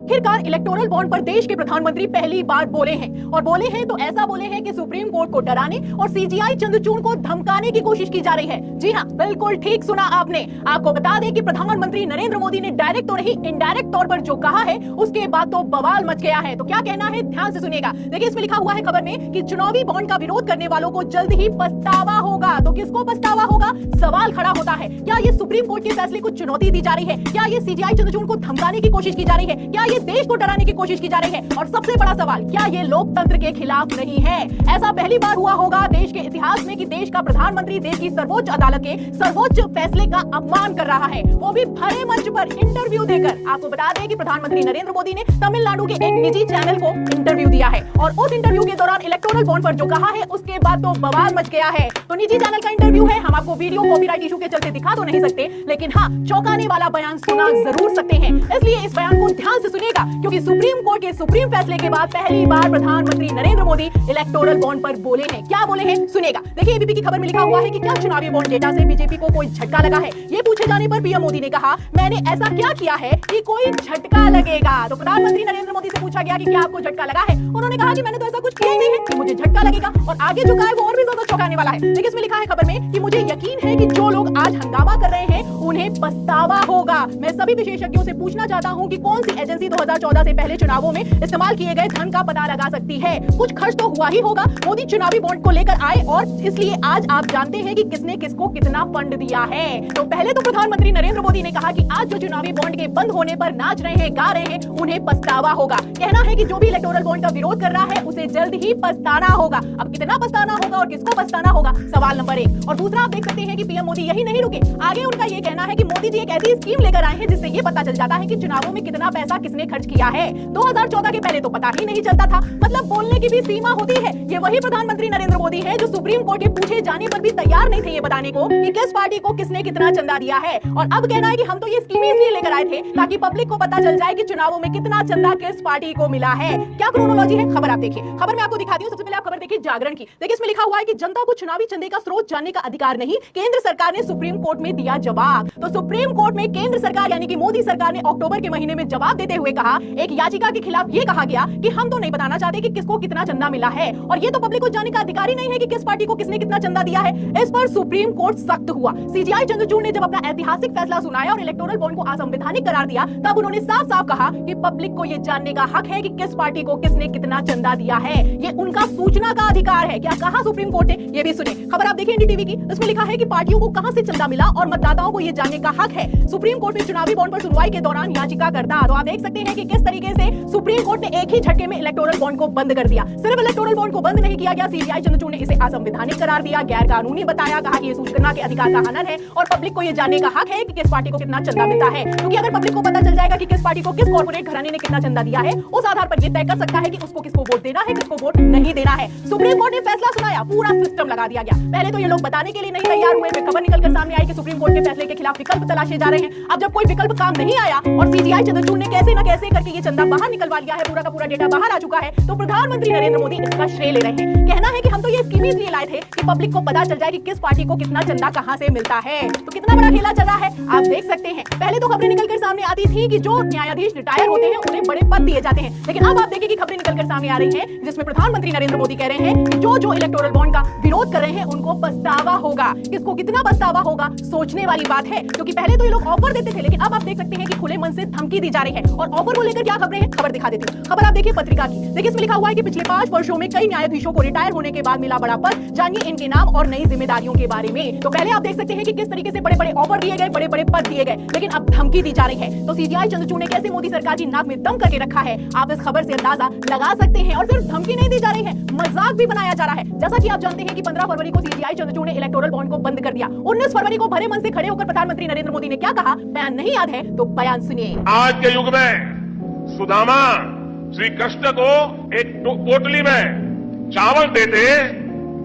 आखिरकार electoral bond पर देश के प्रधानमंत्री पहली बार बोले हैं और बोले हैं तो ऐसा बोले हैं कि सुप्रीम कोर्ट को डराने और सीजीआई चंद्रचूड़ को धमकाने की कोशिश की जा रही है। जी हां, बिल्कुल ठीक सुना आपने। आपको बता दें कि प्रधानमंत्री नरेंद्र मोदी ने डायरेक्ट तो नहीं इनडायरेक्ट तौर पर जो कहा है उसके बाद तो बवाल मच गया है। तो क्या कहना है, ध्यान से सुनिएगा। देखिए, इसमें लिखा हुआ है खबर में कि चुनावी बॉन्ड का विरोध करने वालों को जल्द ही पछतावा होगा। तो किसको पछतावा होगा? सवाल खड़ा होता है, क्या ये सुप्रीम कोर्ट के फैसले को चुनौती दी जा रही है? क्या ये सीजीआई चंद्रचूड़ को धमकाने की कोशिश की जा रही है? क्या ये देश को डराने की कोशिश की जा रही है? और सबसे बड़ा सवाल, क्या ये लोकतंत्र के खिलाफ नहीं है? ऐसा पहली बार हुआ होगा देश के इतिहास में कि देश का प्रधानमंत्री देश की सर्वोच्च अदालत के सर्वोच्च फैसले का अपमान कर रहा है, वो भी भरे मंच पर इंटरव्यू देकर। आपको बता दें कि प्रधानमंत्री नरेंद्र मोदी ने तमिलनाडु के एक निजी चैनल को इंटरव्यू दिया है और उस इंटरव्यू के दौरान इलेक्टोरल बॉन्ड पर जो कहा है उसके बाद तो बवाल मच गया है। तो निजी चैनल का इंटरव्यू है, हम आपको वीडियो कॉपीराइट इशू के चलते दिखा तो नहीं सकते, लेकिन हाँ, चौंकाने वाला बयान सुना जरूर सकते हैं। इसलिए इस बयान को ध्यान से सुनिएगा, क्योंकि सुप्रीम कोर्ट के सुप्रीम फैसले के बाद पहली बार प्रधानमंत्री नरेंद्र मोदी इलेक्टोरल बॉन्ड पर बोले हैं। क्या बोले हैं, सुनिएगा। देखिए, एबीपी की खबर में लिखा हुआ है कि क्या चुनावी बॉन्ड डेटा से बीजेपी को कोई झटका लगा है? ये पूछे जाने पर पीएम मोदी ने कहा, मैंने ऐसा क्या किया है कि कोई झटका लगेगा? तो प्रधानमंत्री नरेंद्र मोदी से पूछा गया कि क्या आपको झटका लगा है? उन्होंने कहा कि मैंने तो ऐसा कुछ किया ही नहीं है कि मुझे झटका लगेगा। और आगे जो कहा है वो और भी ज्यादा चौंकाने वाला है। देखिए, इसमें लिखा है खबर में कि मुझे यकीन है कि जो लोग आज हंगामा कर रहे हैं उन्हें पछतावा होगा। मैं सभी विशेषज्ञों से पूछना चाहता हूं कि कौन सी एजेंसी 2014 से पहले चुनावों में इस्तेमाल किए गए धन का पता लगा सकती है? कुछ खर्च तो हुआ ही होगा। मोदी चुनावी बॉन्ड को लेकर आए और इसलिए आज आप जानते हैं कि किसने किसको कितना फंड दिया है। तो पहले तो प्रधानमंत्री नरेंद्र मोदी ने कहा कि आज जो चुनावी बॉन्ड के बंद होने पर नाच रहे हैं, गा रहे हैं, उन्हें पछतावा होगा। कहना है कि जो भी इलेक्टोरल बॉन्ड का विरोध कर रहा है उसे जल्द ही पछताना होगा। अब कितना पछताना होगा और किसको पछताना होगा, सवाल नंबर 1। और दूसरा, आप देख सकते हैं कि पीएम मोदी यही नहीं रुके, आगे उनका ये कहना है कि मोदी जी एक ऐसी स्कीम लेकर आए हैं जिससे ये पता चल जाता है कि चुनावों में कितना पैसा किसने खर्च किया है। 2014 के पहले तो पता ही नहीं चलता था। मतलब बोलने की भी सीमा होती है। ये वही प्रधानमंत्री नरेंद्र मोदी है जो सुप्रीम कोर्ट के पूछे जाने पर भी तैयार नहीं थे ये बताने को कि किस पार्टी को किसने कितना चंदा दिया है। और अब कहना है कि हम तो ये स्कीम इसलिए लेकर आए थे ताकि पब्लिक को पता चल जाए कि चुनावों में कितना चंदा किस पार्टी को मिला है। क्या क्रोनोलॉजी है, खबर आप देखिए। खबर में आपको दिखाती हूँ। सबसे पहले आप खबर देखिए जागरण की। देखिए, इसमें लिखा हुआ है कि जनता को चुनावी चंदे का स्रोत जानने का अधिकार नहीं, केंद्र सरकार ने सुप्रीम कोर्ट में दिया जवाब। तो सुप्रीम कोर्ट में केंद्र सरकार यानी कि मोदी सरकार ने अक्टूबर के महीने में जवाब देते हुए कहा, एक याचिका के खिलाफ ये कहा गया कि हम तो नहीं बताना चाहते कि किसको कितना चंदा मिला है और ये तो पब्लिक को जानने का अधिकार ही नहीं है कि किस पार्टी को किसने कितना चंदा दिया है। इस पर सुप्रीम कोर्ट सख्त हुआ। सीजीआई चंद्रचूड़ ने जब अपना ऐतिहासिक फैसला सुनाया और इलेक्टोरल बॉन्ड को असंवैधानिक करार दिया, तब उन्होंने साफ साफ कहा कि पब्लिक को ये जानने का हक है कि किस पार्टी को किसने कितना चंदा दिया है। ये उनका सूचना का अधिकार है। क्या कहा सुप्रीम कोर्ट ने, ये भी सुने। खबर आप देखिए एनडीटीवी की। इसमें लिखा है कि पार्टियों को कहां से चंदा मिला और मतदाताओं को ये जानने का हक है। सुप्रीम कोर्ट में चुनावी बॉन्ड पर सुनवाई के दौरान याचिकाकर्ता, तो आप देख सकते हैं कि किस तरीके से सुप्रीम कोर्ट ने एक ही झटके में इलेक्टोरल बॉन्ड को बंद कर दिया। सिर्फ इलेक्टोरल बॉन्ड को बंद नहीं किया गया, सीजीआई चंद्रचूड़ ने इसे असंवैधानिक करार दिया, गैर कानूनी बताया, कहा कि ये सूचना के अधिकार का हनन है और पब्लिक को ये जानने का हक है कि किस पार्टी को कितना चंदा मिलता है। क्योंकि अगर पब्लिक को पता चल जाएगा कि किस पार्टी को किस कॉर्पोरेट घराने ने कितना चंदा दिया है, उस आधार पर ये तय कर सकता है कि उसको किसको वोट देना है, किसको वोट नहीं देना है। सुप्रीम कोर्ट ने फैसला सुनाया, पूरा सिस्टम लगा दिया गया। पहले तो ये लोग बताने के लिए नहीं तैयार हुए, फिर खबर निकलकर सामने आई कि सुप्रीम कोर्ट के फैसले के खिलाफ विकल्प तलाशे जा रहे हैं। अब जब कोई विकल्प काम नहीं आया और सीजीआई चंद्रचूड़ ने कैसे न कैसे करके ये चंदा बाहर निकलवा लिया है, पूरा का पूरा डेटा बाहर आ चुका है, तो प्रधानमंत्री नरेंद्र मोदी इसका श्रेय ले रहे हैं। कहना है कि हम तो ये स्कीम इसलिए लाए थे कि पब्लिक को पता चल जाए कि किस पार्टी को कितना चंदा कहां से मिलता है। तो कितना बड़ा खेला चल रहा है, आप देख सकते हैं। पहले तो खबरें निकलकर सामने आती थी कि जो न्यायाधीश रिटायर होते हैं उन्हें बड़े पद दिए जाते हैं, लेकिन अब आप देखिए कि खबरें निकलकर सामने आ रही हैं जिसमें प्रधानमंत्री नरेंद्र मोदी कह रहे हैं कि जो इलेक्टोरल बॉन्ड का विरोध कर रहे हैं उनको पछतावा होगा। किसको कितना पछतावा होगा, सोचने वाली बात है। क्योंकि पहले तो ये लोग ऑफर देते थे, लेकिन अब आप देख सकते हैं कि खुले मन से धमकी दी जा रही है। और ऑफर को लेकर क्या खबरें हैं, खबर दिखा देती हूँ। खबर आप देखिए पत्रिका की। देखिए, इसमें लिखा हुआ है कि पिछले 5 वर्षों में कई न्यायाधीशों को रिटायर होने के बाद मिला बड़ा पद, जानिए इनके नाम और नई जिम्मेदारियों के बारे में। तो पहले आप देख सकते हैं कि किस तरीके से बड़े बड़े ऑफर दिए गए, बड़े बड़े पद दिए गए, लेकिन अब धमकी दी जा रही है। तो सीजीआई चंद्रचूड़ ने कैसे मोदी सरकार की नाक में दम करके रखा है, आप इस खबर से अंदाजा लगा सकते हैं। और सिर्फ धमकी नहीं दी जा रही है, मजाक भी बनाया जा रहा है। जैसा कि आप जानते हैं कि 15 फरवरी को सीजीआई चंद्रचूड़ ने इलेक्टोरल बॉन्ड को बंद कर दिया। 19 फरवरी को भरे मन से खड़े होकर प्रधानमंत्री नरेंद्र मोदी ने क्या कहा, बयान नहीं याद है तो बयान सुनिए। आज के युग में सुदामा श्री कृष्ण को एक पोटली में चावल देते,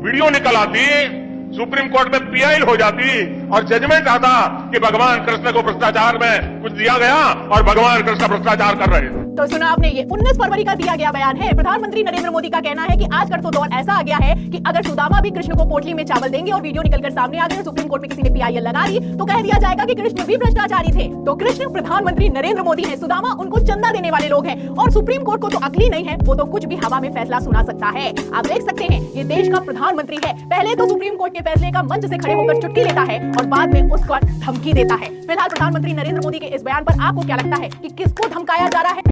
वीडियो निकल आती, सुप्रीम कोर्ट में पीआई हो जाती और जजमेंट आता कि भगवान कृष्ण को भ्रष्टाचार में कुछ दिया गया और भगवान कृष्ण भ्रष्टाचार कर रहे थे। तो सुना आपने, ये 19 फरवरी का दिया गया बयान है। प्रधानमंत्री नरेंद्र मोदी का कहना है कि आजकल तो दौर ऐसा आ गया है कि अगर सुदामा भी कृष्ण को पोटली में चावल देंगे और वीडियो निकलकर सामने आ गए और सुप्रीम कोर्ट में किसी ने पीआईएल लगा दी तो कह दिया जाएगा कि कृष्ण भी भ्रष्टाचारी थे। तो कृष्ण प्रधानमंत्री नरेंद्र मोदी है, सुदामा उनको चंदा देने वाले लोग हैं और सुप्रीम कोर्ट को तो अकली नहीं है, वो तो कुछ भी हवा में फैसला सुना सकता है। आप देख सकते हैं ये देश का प्रधानमंत्री है, पहले तो सुप्रीम कोर्ट के फैसले का मंच से खड़े होकर चुटकी लेता है और बाद में उसको धमकी देता है। फिलहाल प्रधानमंत्री नरेंद्र मोदी के इस बयान पर आपको क्या लगता है कि किसको धमकाया जा रहा है?